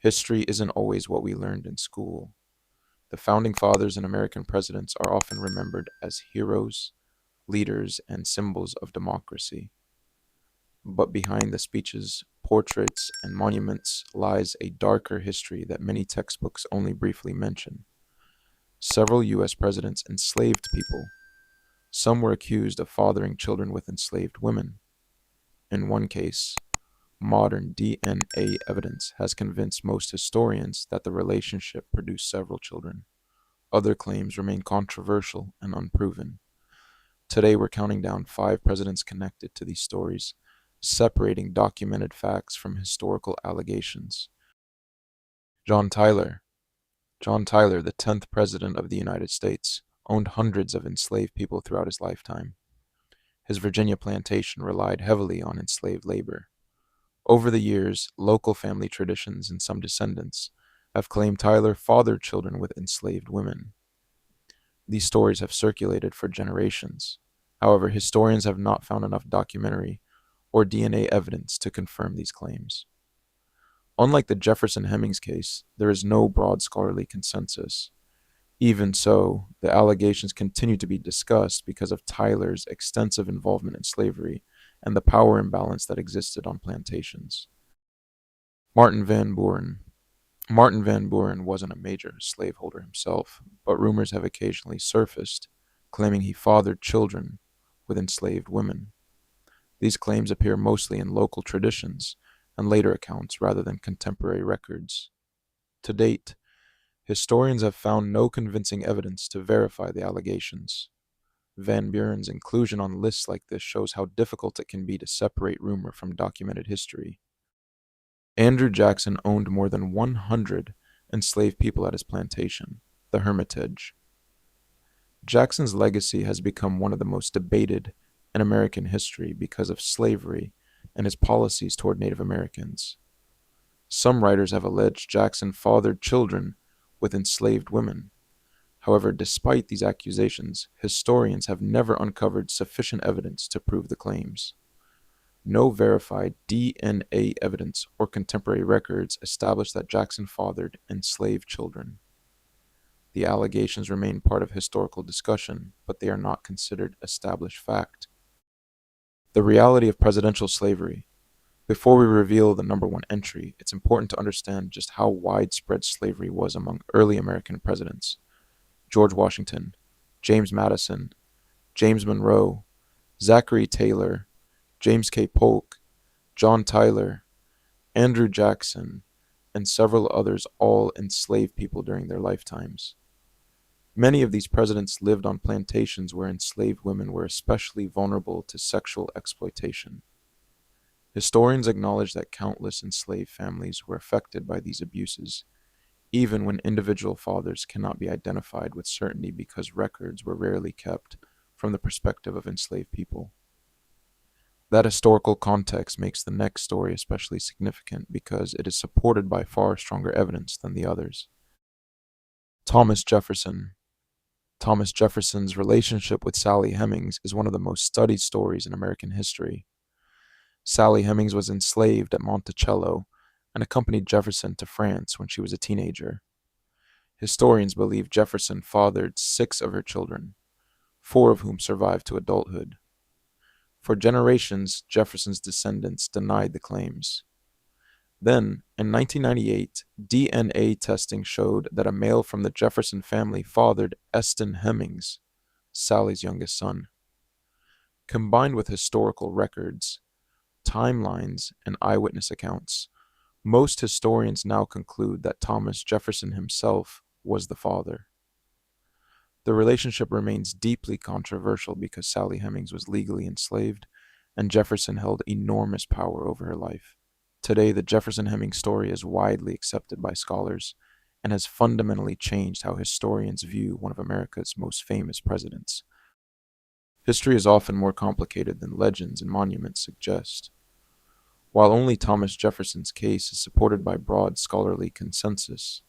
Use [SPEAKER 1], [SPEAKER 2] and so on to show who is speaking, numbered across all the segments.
[SPEAKER 1] History isn't always what we learned in school. The founding fathers and American presidents are often remembered as heroes, leaders, and symbols of democracy. But behind the speeches, portraits, and monuments lies a darker history that many textbooks only briefly mention. Several U.S. presidents enslaved people. Some were accused of fathering children with enslaved women. In one case, modern DNA evidence has convinced most historians that the relationship produced several children. Other claims remain controversial and unproven. Today, we're counting down 5 presidents connected to these stories, separating documented facts from historical allegations. John Tyler. John Tyler, the 10th President of the United States, owned hundreds of enslaved people throughout his lifetime. His Virginia plantation relied heavily on enslaved labor. Over the years, local family traditions and some descendants have claimed Tyler fathered children with enslaved women. These stories have circulated for generations. However, historians have not found enough documentary or DNA evidence to confirm these claims. Unlike the Jefferson Hemings case, there is no broad scholarly consensus. Even so, the allegations continue to be discussed because of Tyler's extensive involvement in slavery and the power imbalance that existed on plantations. Martin Van Buren. Martin Van Buren wasn't a major slaveholder himself, but rumors have occasionally surfaced claiming he fathered children with enslaved women. These claims appear mostly in local traditions and later accounts rather than contemporary records. To date, historians have found no convincing evidence to verify the allegations. Van Buren's inclusion on lists like this shows how difficult it can be to separate rumor from documented history. Andrew Jackson owned more than 100 enslaved people at his plantation, the Hermitage. Jackson's legacy has become one of the most debated in American history because of slavery and his policies toward Native Americans. Some writers have alleged Jackson fathered children with enslaved women. However, despite these accusations, historians have never uncovered sufficient evidence to prove the claims. No verified DNA evidence or contemporary records establish that Jackson fathered enslaved children. The allegations remain part of historical discussion, but they are not considered established fact. The reality of presidential slavery. Before we reveal the number one entry, it's important to understand just how widespread slavery was among early American presidents. George Washington, James Madison, James Monroe, Zachary Taylor, James K. Polk, John Tyler, Andrew Jackson, and several others all enslaved people during their lifetimes. Many of these presidents lived on plantations where enslaved women were especially vulnerable to sexual exploitation. Historians acknowledge that countless enslaved families were affected by these abuses, even when individual fathers cannot be identified with certainty because records were rarely kept from the perspective of enslaved people. That historical context makes the next story especially significant because it is supported by far stronger evidence than the others. Thomas Jefferson. Thomas Jefferson's relationship with Sally Hemings is one of the most studied stories in American history. Sally Hemings was enslaved at Monticello and accompanied Jefferson to France when she was a teenager. Historians believe Jefferson fathered 6 of her children, 4 of whom survived to adulthood. For generations, Jefferson's descendants denied the claims. Then, in 1998, DNA testing showed that a male from the Jefferson family fathered Eston Hemings, Sally's youngest son. Combined with historical records, timelines, and eyewitness accounts, most historians now conclude that Thomas Jefferson himself was the father. The relationship remains deeply controversial because Sally Hemings was legally enslaved and Jefferson held enormous power over her life. Today, the Jefferson Hemings story is widely accepted by scholars and has fundamentally changed how historians view one of America's most famous presidents. History is often more complicated than legends and monuments suggest. While only Thomas Jefferson's case is supported by broad scholarly consensus,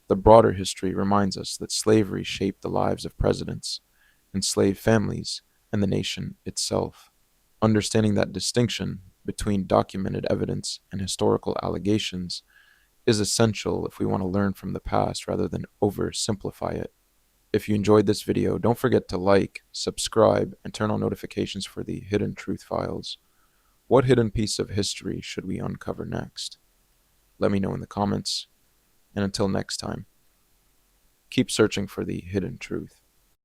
[SPEAKER 1] the broader history reminds us that slavery shaped the lives of presidents, enslaved families, and the nation itself. Understanding that distinction between documented evidence and historical allegations is essential if we want to learn from the past rather than oversimplify it. If you enjoyed this video, don't forget to like, subscribe, and turn on notifications for the Hidden Truth Files. What hidden piece of history should we uncover next? Let me know in the comments, and until next time, keep searching for the hidden truth.